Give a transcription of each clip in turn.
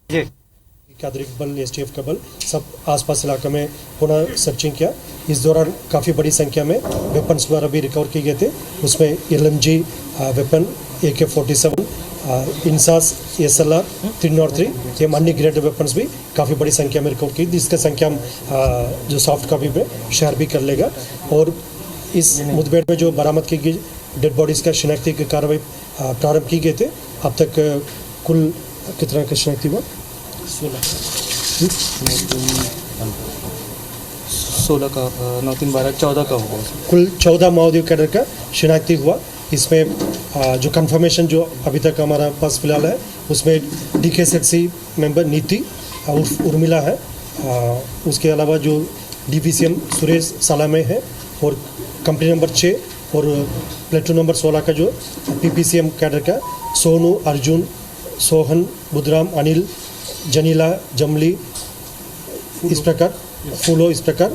जी अतिरिक्त बल एसटीएफ का बल सब आसपास इलाके में पुनः सर्चिंग किया। इस दौरान काफ़ी बड़ी संख्या में वेपन्स वगैरह भी रिकवर किए गए थे। उसमें LMG weapon, AK-47, INSAS, SLR 303 ये अन्य ग्रेड वेपन्स भी काफ़ी बड़ी संख्या में रिकवर की, जिसका संख्या हम जो सॉफ्ट कॉपी में शेयर भी कर लेगा। और इस मुठभेड़ में जो बरामद की गई डेड बॉडीज़ का शिनाख्ती की कार्रवाई प्रारंभ की गए थे। अब तक कुल कितना का शिनाख्ती हुआ? 16 का 9 3 12 14 का होगा। कुल 14 माओवादी कैडर का शिनाख्ती हुआ। इसमें जो कंफर्मेशन जो अभी तक हमारा पास फिलहाल है, उसमें DKZC मेंबर नीति उर्मिला है। उसके अलावा जो DPCM सुरेश सालामे है, और कंपनी नंबर 6 और प्लेटून नंबर 16 का जो PPCM कैडर का सोनू, अर्जुन, सोहन, बुधराम, अनिल, जनीला, जमली, इस प्रकार फूलो, इस प्रकार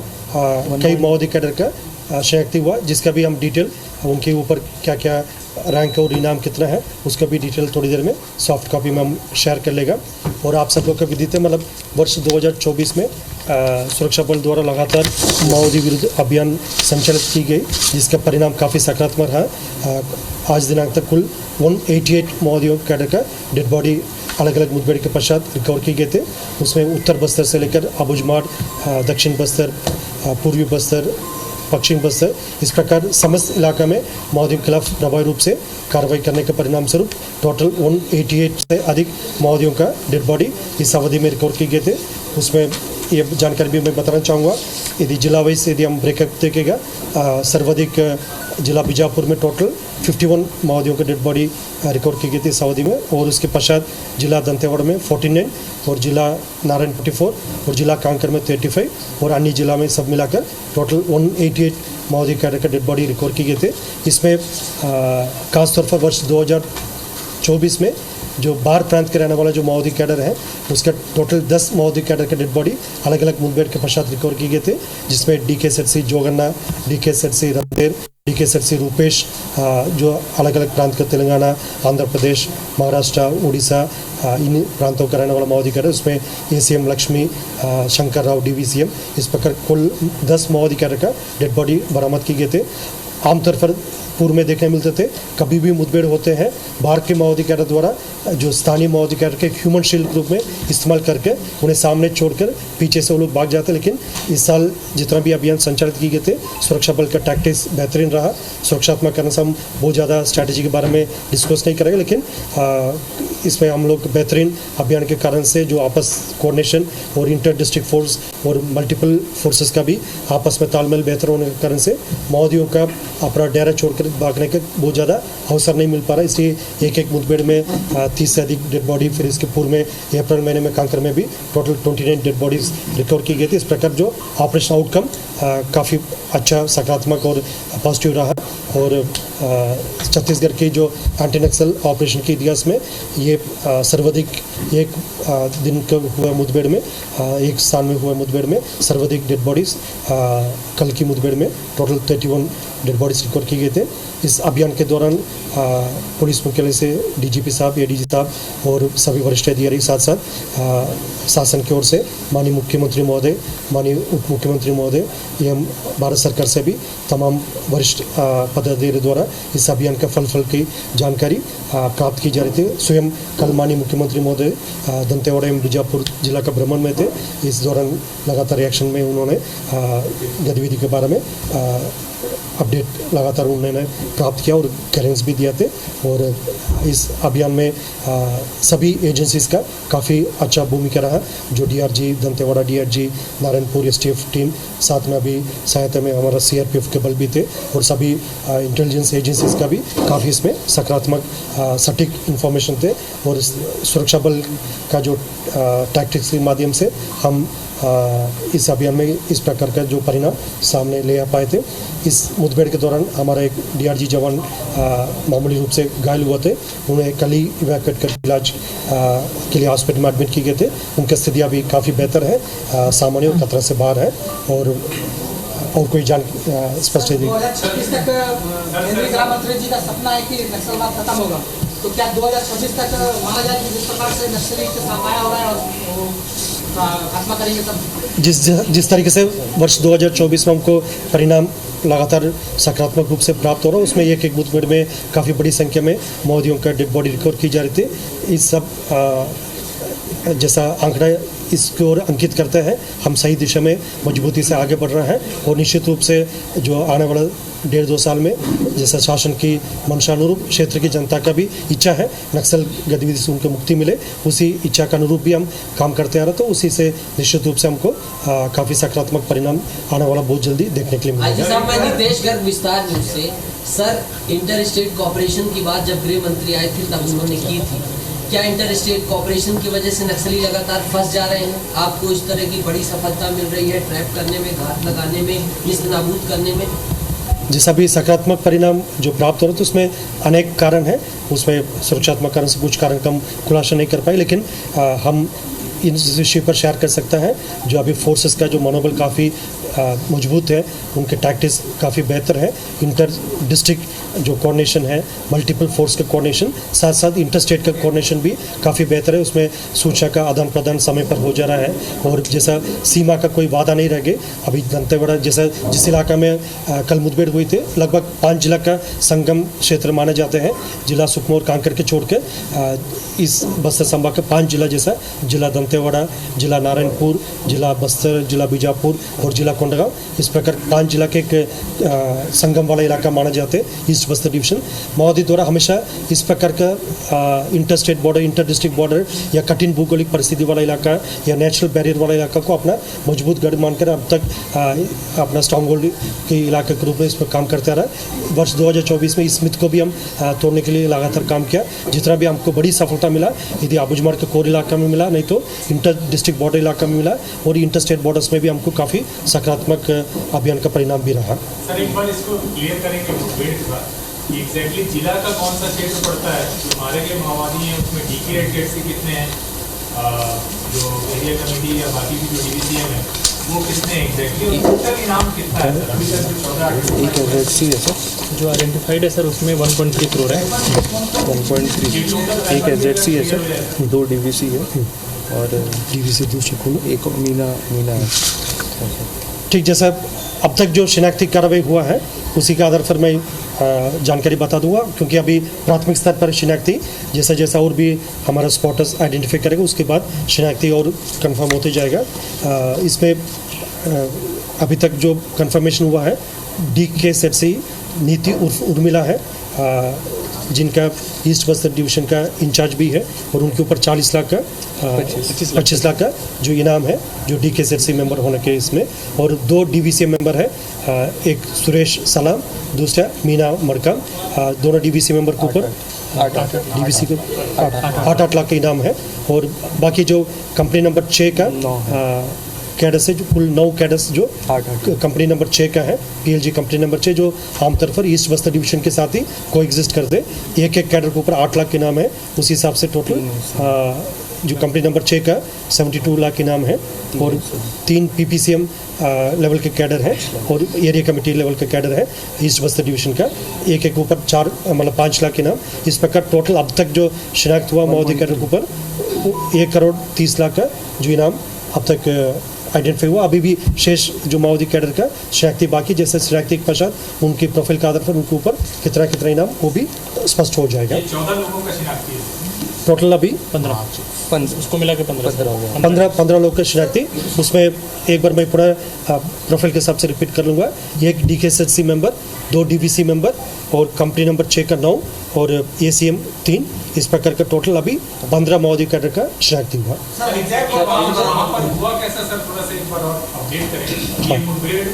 कई माओवादी कैडर का शिनाख्ती हुआ, जिसका भी हम डिटेल उनके ऊपर क्या क्या रैंक और इनाम कितना है उसका भी डिटेल थोड़ी देर में सॉफ्ट कॉपी में हम शेयर कर लेगा। और आप सब लोग को विदित है, मतलब वर्ष 2024 में सुरक्षा बल द्वारा लगातार माओवादी विरुद्ध अभियान संचालित की गई, जिसका परिणाम काफ़ी सकारात्मक रहा। आज दिनांक तक कुल 188 माओवादियों कैडर का डेड बॉडी अलग अलग मुठभेड़ के पश्चात रिकवर किए गए थे। उसमें उत्तर बस्तर से लेकर अबुझमाड़, दक्षिण बस्तर, पूर्वी बस्तर, पश्चिम बस्तर, इस प्रकार समस्त इलाका में माओवादियों के खिलाफ प्रभावी रूप से कार्रवाई करने के परिणाम स्वरूप टोटल 188 से अधिक माओवादियों का डेड बॉडी इस अवधि में रिकवर किए गए थे। उसमें ये जानकारी भी मैं बताना चाहूँगा, यदि जिला वाइज यदि हम ब्रेकअप देखेगा, सर्वाधिक जिला बीजापुर में टोटल 51 माओवादियों के डेड बॉडी रिकवर की गई थी इस अवधि में, और उसके पश्चात जिला दंतेवाड़ा में 49 और जिला नारायण 44 और जिला कांकर में 35 और अन्य जिला में सब मिलाकर टोटल 188 माओवादी कैडर का डेड बॉडी रिकवर किए गए थे। इसमें खासतौर पर वर्ष 2024 में जो बाहर प्रांत के रहने वाला जो माओवादी कैडर है, उसका टोटल 10 माओवादी कैडर के डेड बॉडी अलग अलग मुठभेड़ के पश्चात रिकवर किए गए थे, जिसमें DKZC जोगन्ना, DKZC रंदेर, DKZC रूपेश, जो अलग अलग प्रांत के तेलंगाना, आंध्र प्रदेश, महाराष्ट्र, उड़ीसा, इन प्रांतों का रहने वाला माओवादी कैडर, उसमें ACM लक्ष्मी, शंकर राव DVCM, इस प्रकार कुल 10 माओवादी कैडर का डेड बॉडी बरामद किए गए थे। आमतौर पर पूर्व में देखने मिलते थे, कभी भी मुठभेड़ होते हैं बाहर के माओवादी कैडर द्वारा जो स्थानीय माओवादी कैडर के ह्यूमन शील्ड ग्रुप में इस्तेमाल करके उन्हें सामने छोड़कर पीछे से वो लोग भाग जाते हैं। लेकिन इस साल जितना भी अभियान संचालित किए गए थे, सुरक्षा बल का टैक्टिक्स बेहतरीन रहा। सुरक्षात्मक करने से हम बहुत ज़्यादा स्ट्रैटेजी के बारे में डिस्कस नहीं करेंगे, लेकिन इसमें हम लोग बेहतरीन अभियान के कारण से जो आपस कोऑर्डिनेशन और इंटर डिस्ट्रिक्ट फोर्स और मल्टीपल फोर्सेस का भी आपस में तालमेल बेहतर होने के कारण से माओवादियों का अपना डेरा छोड़कर भागने का बहुत ज़्यादा अवसर नहीं मिल पा रहा। इसलिए एक एक मुठभेड़ में 30 से अधिक डेड बॉडी, फिर इसके पूर्व में अप्रैल महीने में कांकर में भी टोटल 29 डेड बॉडीज रिकवर की गई थी। इस प्रकार जो ऑपरेशन आउटकम काफ़ी अच्छा, सकारात्मक और पॉजिटिव रहा। और छत्तीसगढ़ की जो एंटी नक्सल ऑपरेशन के इतिहास में ये सर्वाधिक एक दिन का हुआ मुठभेड़ में, एक स्थान में हुआ मुठभेड़ में सर्वाधिक डेड बॉडीज़ कल की मुठभेड़ में टोटल 31 डेड बॉडीज रिकवर की गए थे। इस अभियान के दौरान पुलिस मुख्यालय से DGP साहब, ADG साहब और सभी वरिष्ठ अधिकारी साथ साथ शासन की ओर से माननीय मुख्यमंत्री महोदय, माननीय उप मुख्यमंत्री महोदय एवं भारत सरकार से भी तमाम वरिष्ठ पदाधिकारी द्वारा इस अभियान का फल की जानकारी प्राप्त की जा रही थी। स्वयं कल माननीय मुख्यमंत्री महोदय दंतेवाड़ा एवं बीजापुर जिला का भ्रमण में थे। इस दौरान लगातार रिएक्शन में उन्होंने गतिविधि के बारे में अपडेट लगातार उन्होंने प्राप्त किया और गाइडेंस भी दिया थे। और इस अभियान में सभी एजेंसीज़ का काफ़ी अच्छा भूमिका रहा, जो DRG Dantewada, DRG Narayanpur STF team, साथ में अभी सहायता में हमारा CRPF के बल भी थे, और सभी इंटेलिजेंस एजेंसीज़ का भी काफ़ी इसमें सकारात्मक सटीक इंफॉर्मेशन थे। और सुरक्षा बल का जो टैक्टिक्स के माध्यम से हम इस अभियान में इस प्रकार का जो परिणाम सामने ले आ पाए थे। इस मुठभेड़ के दौरान हमारा एक DRG जवान मामूली रूप से घायल हुए थे, उन्हें कल ही इवैक्यूएट कर इलाज के लिए हॉस्पिटल में एडमिट किए गए थे। उनकी स्थिति अभी काफ़ी बेहतर है, सामान्य और खतरा से बाहर है। और कोई जान स्पष्ट है 2026 तक केंद्रीय गृह मंत्री जी का सपना है कि नक्सलवाद खत्म होगा। तो क्या 2026 तक माना जाए कि जिस प्रकार से नक्सली के सफाया हो रहा है और वो खात्मा करेंगे तब? जिस तरीके से वर्ष 2024 में हमको परिणाम लगातार सकारात्मक रूप से प्राप्त हो रहा है, उसमें एक एक मुठभेड़ में काफ़ी बड़ी संख्या में माओवादियों का डेड बॉडी रिकवर की जा रही थी। इस सब जैसा आंकड़ा इसकी ओर अंकित करते हैं, हम सही दिशा में मजबूती से आगे बढ़ रहे हैं और निश्चित रूप से जो आने वाला 1.5-2 साल में जैसा शासन की मंशानुरूप क्षेत्र की जनता का भी इच्छा है नक्सल गतिविधि से उनको मुक्ति मिले, उसी इच्छा के अनुरूप भी हम काम करते आ रहे, तो उसी से निश्चित रूप से हमको काफ़ी सकारात्मक परिणाम आने वाला बहुत जल्दी देखने के लिए मिलेगा। साहब, मैं नितेश गर्ग विस्तार न्यूज से। सर, इंटर स्टेट कॉपरेशन की बात जब गृह मंत्री आए थे तब उन्होंने की थी, क्या इंटर स्टेट कॉपरेशन की वजह से नक्सली लगातार फंस जा रहे हैं? आपको इस तरह की बड़ी सफलता मिल रही है ट्रैप करने में, घात लगाने में, निस्तनाबूद करने में? जैसा भी सकारात्मक परिणाम जो प्राप्त हो रहे थे उसमें अनेक कारण हैं, उसमें सुरक्षात्मक कारण से कुछ कारण कम खुलासा नहीं कर पाए, लेकिन हम इन विषय पर शेयर कर सकते हैं। जो अभी फोर्सेस का जो मनोबल काफ़ी मजबूत है, उनके टैक्टिक्स काफ़ी बेहतर है, इंटर डिस्ट्रिक्ट जो कोऑर्डिनेशन है, मल्टीपल फोर्स का कोऑर्डिनेशन, साथ साथ इंटर स्टेट का कोऑर्डिनेशन भी काफ़ी बेहतर है, उसमें सूचना का आदान प्रदान समय पर हो जा रहा है और जैसा सीमा का कोई वादा नहीं रह गए। अभी दंतेवाड़ा जैसा जिस इलाका में कल मुठभेड़ हुई थी, लगभग 5 जिला का संगम क्षेत्र माने जाते हैं, जिला सुकमा और कांकेर के छोड़ के इस बस्तर संभाग के 5 जिला जैसा जिला दंतेवाड़ा, जिला नारायणपुर, जिला बस्तर, जिला बीजापुर और जिला कोंडागांव, इस प्रकार 5 जिला के एक संगम वाला इलाका माना जाते हैं ईस्ट बस्तर डिवीजन। माओवादी द्वारा हमेशा इस प्रकार का inter state border, inter district border या कठिन भौगोलिक परिस्थिति वाला इलाका या नेचुरल बैरियर वाला इलाका को अपना मजबूत गढ़ मानकर अब तक अपना स्ट्रॉन्ग होल्ड के इलाके के रूप में इस पर काम करते आ रहा है। वर्ष 2024 में इस मिथ को भी हम तोड़ने के लिए लगातार काम किया। जितना भी हमको बड़ी सफलता मिला, यदि आबूझमाड़ के कोर इलाका में मिला, नहीं तो इंटर डिस्ट्रिक्ट बॉर्डर इलाका में मिला, और इंटर स्टेट बॉर्डर्स में भी हमको काफ़ी सकारात्मक अभियान का परिणाम भी रहा। सर, एक बार इसको क्लियर करेंगे मुठभेड़ के बाद एग्जैक्टली जिला का कौन सा क्षेत्र पड़ता है जो मारे गए माओवादी हैं, उसमें डीके से कितने हैं, जो एरिया कमेटी या बाकी की जो डीवीसीएम है वो कितने एग्जैक्टली, और टोटल इनाम कितना है सर? अभी तक जो 14 एक एजेंसी है सर जो आइडेंटिफाइड है सर, उसमें 1.3 करोड़ है, 1.3। एक एजेंसी है सर, 2 डीवीसी है और डीवीसी दूसरी एक मीना है। ठीक, जैसा अब तक जो शिनाख्ती कार्रवाई हुआ है उसी के आधार पर मैं जानकारी बता दूंगा, क्योंकि अभी प्राथमिक स्तर पर शिनाख्ती जैसा जैसा और भी हमारा स्पॉटर्स आइडेंटिफाई करेगा उसके बाद शिनाख्ती और कंफर्म होते जाएगा। इसमें अभी तक जो कंफर्मेशन हुआ है DK सेट से नीति उर्फ उर्मिला है, जिनका ईस्ट बस्तर डिवीजन का इंचार्ज भी है, और उनके ऊपर 40 लाख का 25 लाख का जो इनाम है जो DKZC मेंबर होने के इसमें, और 2 DVC मेंबर है, एक सुरेश सलाम, दूसरा मीना मरकाम, दोनों DVC मेंबर के ऊपर 8 लाख का इनाम है। और बाकी जो कंपनी नंबर 6 का कैडस है, जो कुल 9 कैडस जो कंपनी नंबर 6 का है, PLG कंपनी नंबर 6, जो आमतौर पर ईस्ट बस्तर डिवीजन के साथ ही को एग्जिस्ट करते, एक कैडर के ऊपर 8 लाख के नाम है, उस हिसाब से टोटल जो कंपनी नंबर 6 का 72 लाख इनाम है, और 3 PPCM लेवल के कैडर है और एरिया कमेटी लेवल का कैडर है ईस्ट बस्तर डिवीजन का, एक एक ऊपर 5 लाख इनाम। इस प्रकार टोटल अब तक जो शिनाख्त हुआ माओवादी कैडर के ऊपर 1 करोड़ 30 लाख का जो इनाम अब तक आइडेंटिफाई हुआ। अभी भी शेष जो माओवादी कैडर का शिनाख्ती बाकी, जैसे शिनाख्ती के पश्चात उनके प्रोफाइल के आधार पर उनके ऊपर कितना कितना इनाम वो भी स्पष्ट हो जाएगा। 14 लोगों का शिनाख्ती है टोटल अभी 15 उसको मिला के 15 लोग का शिनाख्ती। उसमें एक बार मैं पूरा प्रोफाइल के हिसाब से रिपीट कर लूँगा, एक DKZC मेंबर, 2 DVC मेंबर और कंपनी नंबर 6 का 9 और ACM 3, इस प्रकार का टोटल अभी 15 माओवादी कैडर का शिनाख्ती हुआ। सर, एग्जैक्ट वहाँ पर हुआ कैसा सर, थोड़ा सा एक बार और अपडेट करें, ये मुठभेड़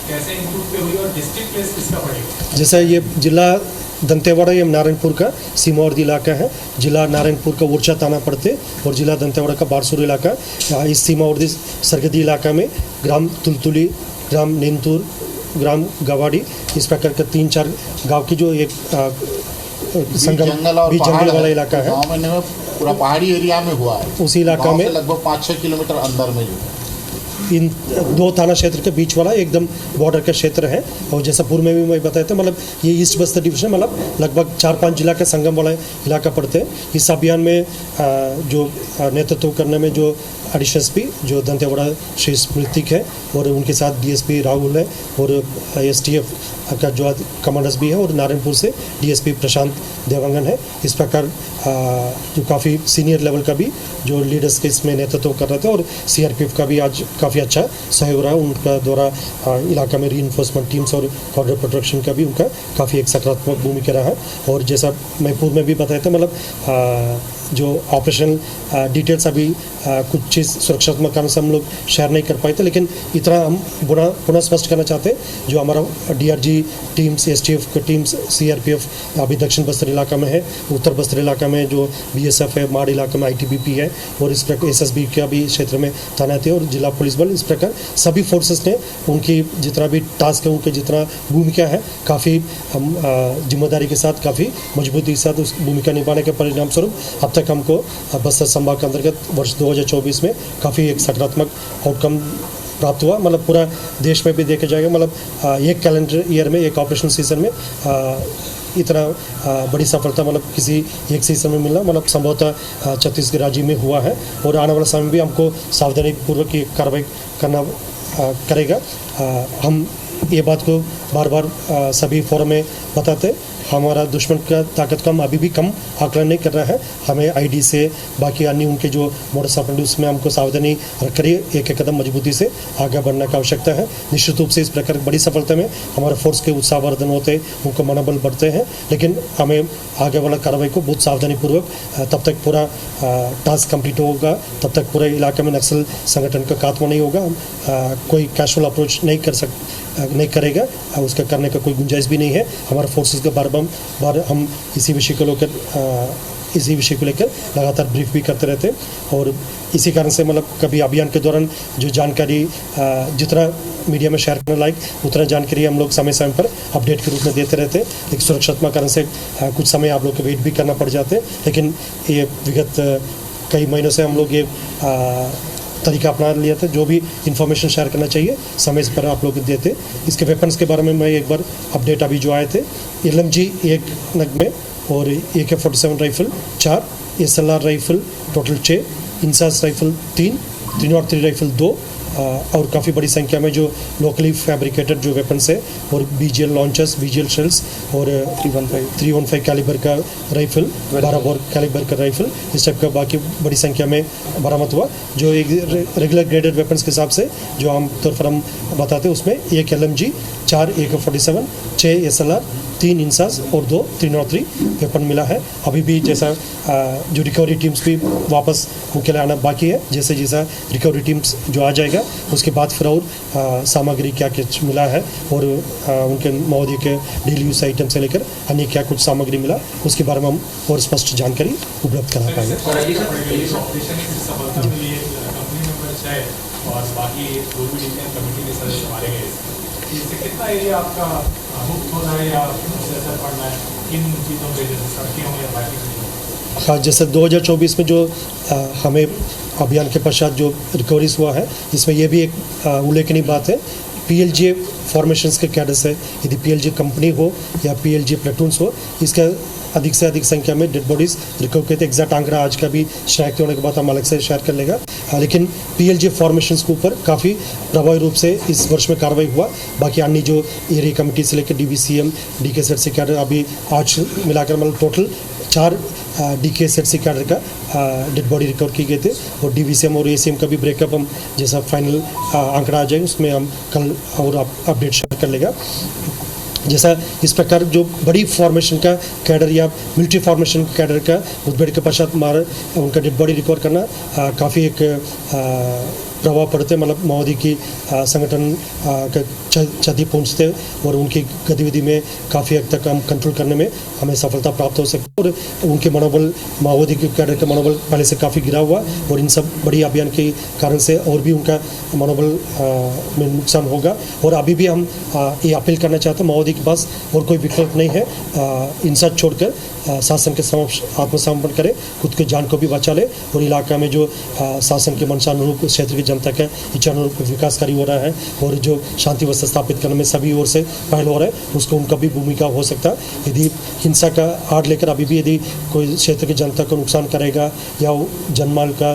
कैसे इंक्लूड पे हुई और डिस्ट्रिक्ट प्लेस किसका पड़ेगा? जैसा ये जिला दंतेवाड़ा या नारायणपुर का सीमावर्ती इलाका है, जिला नारायणपुर का उर्चा थाना पड़ते और जिला दंतेवाड़ा का बारसूर इलाका, इस सीमावर्ती सरहदी इलाका में ग्राम तुलतुली, ग्राम नींतूर, ग्राम गवाड़ी, इस प्रकार का 3-4 गांव की जो एक संगम भी जंगल वाला इलाका है, गाँव में पूरा पहाड़ी एरिया में हुआ है, उसी इलाका में लगभग 5-6 किलोमीटर अंदर में जो इन दो थाना क्षेत्र के बीच वाला एकदम बॉर्डर का क्षेत्र है। और जैसा पूर्व में भी मैं बताया था, मतलब ये ईस्ट बस्तर डिवीजन मतलब लगभग 4-5 जिला का संगम वाला इलाका पड़ते हैं। इस अभियान में जो नेतृत्व करने में जो एडिशनल एसपी जो दंतेवाड़ा श्री स्मृतिक है और उनके साथ डीएसपी राहुल है और एसटीएफ का जो कमांडर्स भी है और नारायणपुर से डीएसपी प्रशांत देवांगन है। इस प्रकार जो काफ़ी सीनियर लेवल का भी जो लीडर्स के इसमें नेतृत्व कर रहे थे और सीआरपीएफ का भी आज काफ़ी अच्छा सहयोग रहा। उनका द्वारा इलाका में रीइंफोर्समेंट टीम्स और बॉर्डर प्रोटेक्शन का भी उनका काफ़ी एक सकारात्मक भूमिका रहा। और जैसा मैं पूर्व में भी बताया था, मतलब जो ऑपरेशन डिटेल्स अभी कुछ चीज़ सुरक्षात्मक कारण से हम लोग शेयर नहीं कर पाए थे, लेकिन इतना हम पुनः स्पष्ट करना चाहते हैं, जो हमारा डीआरजी टीम्स, एसटीएफ के टीम्स, सीआरपीएफ अभी दक्षिण बस्तर इलाका में है, उत्तर बस्तर इलाका में जो बीएसएफ है, माड़ इलाका में आईटीबीपी है और इस प्रकार एसएसबी का भी क्षेत्र में तैनात है और जिला पुलिस बल। इस प्रकार सभी फोर्सेस ने उनकी जितना भी टास्क है, उनके जितना भूमिका है, काफ़ी हम जिम्मेदारी के साथ, काफ़ी मजबूती के साथ उस भूमिका निभाने के परिणाम स्वरूप अब तक हमको बस्तर संभाग के अंतर्गत वर्ष 2024 में काफ़ी एक सकारात्मक आउटकम प्राप्त हुआ। मतलब पूरा देश में भी देखा जाएगा, मतलब एक कैलेंडर ईयर में, एक ऑपरेशन सीजन में इतना बड़ी सफलता मतलब किसी एक सीजन में मिलना मतलब संभवतः छत्तीसगढ़ राज्य में हुआ है। और आने वाला समय में भी हमको सावधानी पूर्वक ये कार्रवाई करना करेगा। हम ये बात को बार बार सभी फोरम में बताते, हमारा दुश्मन का ताकत कम अभी भी कम आकलन नहीं कर रहा है। हमें आईडी से बाकी अन्य उनके जो मोडस ऑपरेंडी उसमें हमको सावधानी रख कर एक एक कदम मजबूती से आगे बढ़ने की आवश्यकता है। निश्चित रूप से इस प्रकार बड़ी सफलता में हमारे फोर्स के उत्साहवर्धन होते, उनको मनोबल बढ़ते हैं, लेकिन हमें आगे वाला कार्रवाई को बहुत सावधानीपूर्वक तब तक पूरा टास्क कंप्लीट होगा, तब तक पूरे इलाके में नक्सल संगठन का खात्मा नहीं होगा। कोई कैजुअल अप्रोच नहीं करेगा, उसका करने का कोई गुंजाइश भी नहीं है। हमारे फोर्सेस के बार हम इसी विषय को लेकर लगातार ब्रीफ भी करते रहते हैं। और इसी कारण से मतलब कभी अभियान के दौरान जो जानकारी जितना मीडिया में शेयर करने लायक उतना जानकारी हम लोग समय समय पर अपडेट के रूप में देते रहते हैं। एक सुरक्षात्मक कारण से कुछ समय आप लोग को वेट भी करना पड़ जाते हैं, लेकिन ये विगत कई महीनों से हम लोग ये तरीका अपना लिया था। जो भी इंफॉर्मेशन शेयर करना चाहिए समय पर आप लोग देते। इसके वेपन्स के बारे में मैं एक बार अपडेट अभी जो आए थे, LMG 1 नग में और AK-47 rifle 4, SLR rifle total 6, INSAS rifle 3, 303 rifle 2 और काफ़ी बड़ी संख्या में जो लोकली फैब्रिकेटेड जो वेपन्स है और BGL लॉन्चर्स, BGL शेल्स और 315 कैलिबर का राइफल, 12 बोर कैलिबर का राइफल, इस टाइप का बाकी बड़ी संख्या में बरामद हुआ। जो एक रेगुलर ग्रेडेड वेपन्स के हिसाब से जो आमतौर पर हम बताते हैं, उसमें 1 LMG, 4 AK-47, 6 SLR, 3 इंसास और 2 303 वेपन मिला है। अभी भी जैसा जो रिकवरी टीम्स भी वापस मुख्यालय आना बाकी है, जैसे जैसा रिकवरी टीम्स जो आ जाएगा उसके बाद फिर और सामग्री क्या कुछ मिला है और उनके महोदय के डेली यूज आइटम से लेकर अन्य क्या कुछ सामग्री मिला, उसके बारे में हम और स्पष्ट जानकारी उपलब्ध करा पाएंगे। और बाकी कमेटी के सदस्य मारे गए, इससे कितना एरिया आपका मुक्त हो रहा है या उससे असर पड़ना है, किन चीज़ों पे जैसे सड़कें हो या बाकी चीज़ें? हाँ, जैसे 2024 में जो हमें अभियान के पश्चात जो रिकवरीज हुआ है, इसमें यह भी एक उल्लेखनीय बात है, PLJ फॉर्मेशंस के कैडर से, यदि PLJ कंपनी हो या PLJ प्लेटून्स हो, इसका अधिक से अधिक संख्या में डेड बॉडीज़ रिकवर किए थे। एग्जैक्ट आंकड़ा आज का भी शनाख्ती होने के बाद हम अलग से शेयर कर लेगा, लेकिन PLJ फॉर्मेशंस के ऊपर काफ़ी प्रभावी रूप से इस वर्ष में कार्रवाई हुआ। बाकी अन्य जो एरिया कमेटी से लेकर DVCM, DKZC कैडर अभी आज मिलाकर मतलब टोटल 4 DKZC कैडर का डेड बॉडी रिकवर की गए थे और DVCM और ACM का भी ब्रेकअप हम जैसा फाइनल आंकड़ा आ जाएगा उसमें हम कल और अपडेट शेयर कर लेगा। जैसा इस प्रकार जो बड़ी फॉर्मेशन का कैडर या मिलिट्री फॉर्मेशन कैडर का मुठभेड़ के पश्चात उनका डेड बॉडी रिकवर करना काफ़ी एक प्रभाव पड़ते, मतलब महोदय की संगठन का क्षति पहुँचते और उनकी गतिविधि में काफ़ी हद तक हम कंट्रोल करने में हमें सफलता प्राप्त हो सकती है। और उनके मनोबल, माओवादी के कैडर का मनोबल पहले से काफ़ी गिरा हुआ और इन सब बड़ी अभियान के कारण से और भी उनका मनोबल में नुकसान होगा। और अभी भी हम ये अपील करना चाहते हैं, माओवादी के पास और कोई विकल्प नहीं है, इंसास छोड़कर शासन के समक्ष आत्मसमर्पण करे, खुद की जान को भी बचा ले और इलाका में जो शासन के मंशानुरूप क्षेत्र की जनता का इच्छानुरूप विकास कार्य हो रहा है और जो शांति व्यवस्था स्थापित करने में सभी ओर से पहल हो रहा है, उसको उनका भी भूमिका हो सकता है। यदि हिंसा का आड़ लेकर अभी भी यदि कोई क्षेत्र की जनता को नुकसान करेगा या वो जनमाल का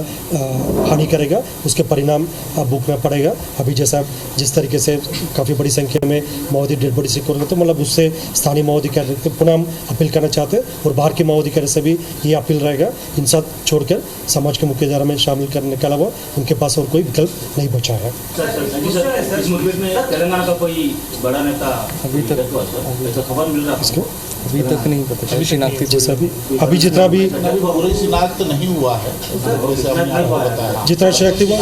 हानि करेगा, उसके परिणाम भुगतना पड़ेगा। अभी जैसा जिस तरीके से काफ़ी बड़ी संख्या में माओवादी डेड बॉडी सिक्योर करते, तो मतलब उससे स्थानीय माओवादी कार्य पुनः हम अपील करना चाहते हैं और बाहर के माओवादी कार्य से भी ये अपील रहेगा, हिंसा छोड़कर समाज के मुख्य धारा में शामिल करने के अलावा उनके पास और कोई विकल्प नहीं बचा है। इस मुठभेड़ में तेलंगाना का कोई बड़ा नेता अभी तक खबर मिल रहा है इसको अभी तक नहीं पता चला शिनाख्ती जैसा अभी जितना भी शिनाख्त नहीं हुआ है, जितना शिनाख्ती हुआ